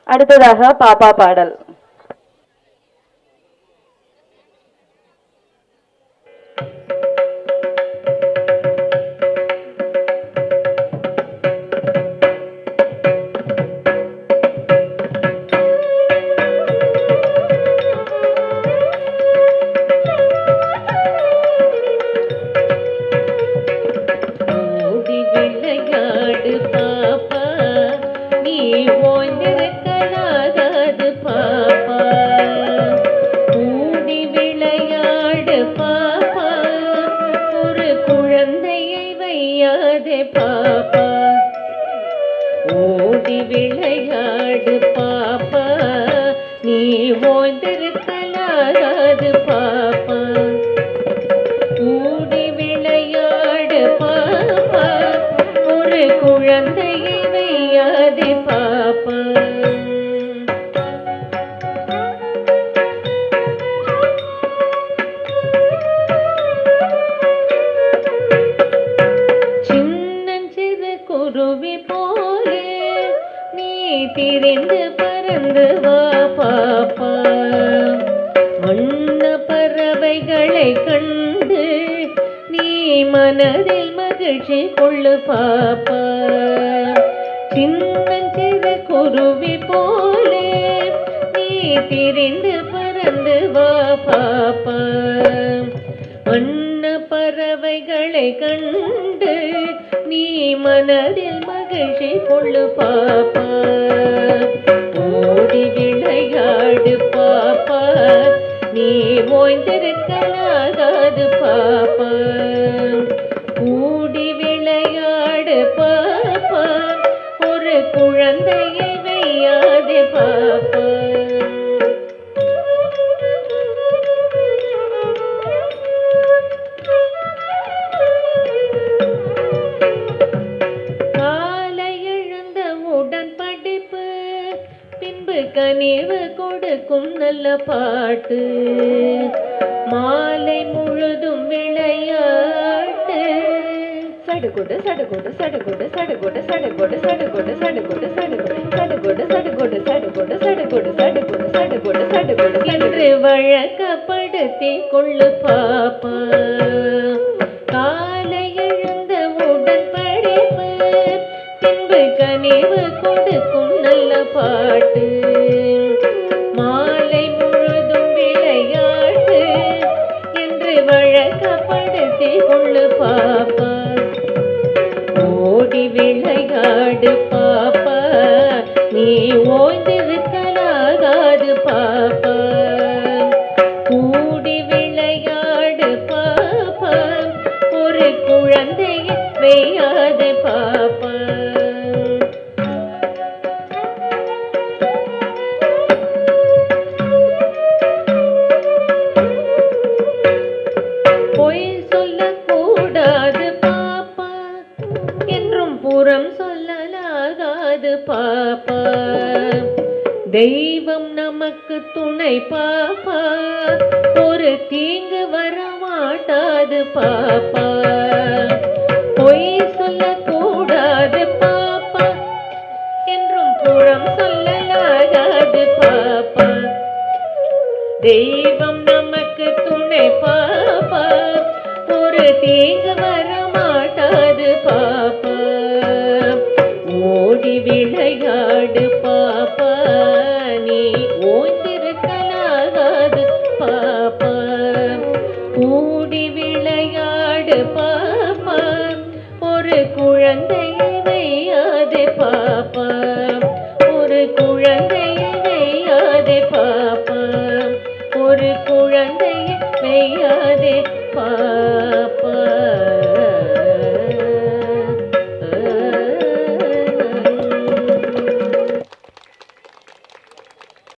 அடுத்ததாக பாப்பா பாடல். பாப்பா ஓடி விளையாடு பாப்பா, நீ ஓய்ந்திருக்கலாகாது பாப்பா. ஓடி விளையாடு பாப்பா, ஒரு குழந்தையை வையாதே பாப்பா. குருவி போலே நீ திரிந்து பறந்து வா பாப்பா. வண்ண பறவைகளை கண்டு நீ மனதில் மகிழ்ச்சி கொள்ளு பாப்பா. சின்னஞ்சிறு குருவி போலே நீ திரிந்து பறந்து வா பாப்பா. வண்ண பறவைகளை கண்டு நீ மனதில் மகிழ்ச்சி கொள்ளு பாப்பா. ஓடி விளையாடு பாப்பா, நீ ஓய்ந்திருக்கலாகாது பாப்பா. ஓடி விளையாடு பாப்பா, ஒரு குழந்தையை வையாதே பாப்பா. கனிவு கொடுக்கும் நல்ல பாட்டு, மாலை முழுதும் விளையாட்டு. சடுகுடு சடுகுடு சடுகுடு சடுகுடு சடுகுடு சடுகுடு சடுகுடு சடுகுடு சடுகுடு சடுகுடு சடுகுடு சடுகுடு சடுகுடு சடுகுடு சடுகுடு என்று வழக்கப்படுத்தி கொள்ளு பாப்பா. காலை எழுந்த உடன் படிப்பு, பின்பு கனிவு கொடுக்கும் நல்ல பாட்டு. மாலை முழுதும் விளையாட்டு என்று வழக்கப்படுத்தி கொள்ளு பாப்பா. ஓடி விளையாடு பாப்பா, நீ ஓய்ந்திருக்கலாகாது பாப்பா. கூடி விளையாடு பாப்பா, ஒரு குழந்தையை வையாது பாப்பா. புறம் சொல்லலாகாது பாப்பா. தெய்வம் நமக்கு துணை பாப்பா, ஒரு தீங்கு வரமாட்டாது பாப்பா. பொய் சொல்லக்கூடாது பாப்பா, என்றும் புறம் சொல்லலாகாது பாப்பா. தெய்வம் நமக்கு துணை பாப்பா, ஒரு தீங்கு வரமாட்டாது பாப்பா. ஓடி விளையாடு பாப்பா, நீ ஓய்ந்திருக்கலாகாது பாப்பா. ஓடி விளையாடு பாப்பா, ஒரு குழந்தையை வையாதே பாப்பா. ஒரு குழந்தையை வையாதே பாப்பா. ஒரு குழந்தையை வையாதே பாப்பா.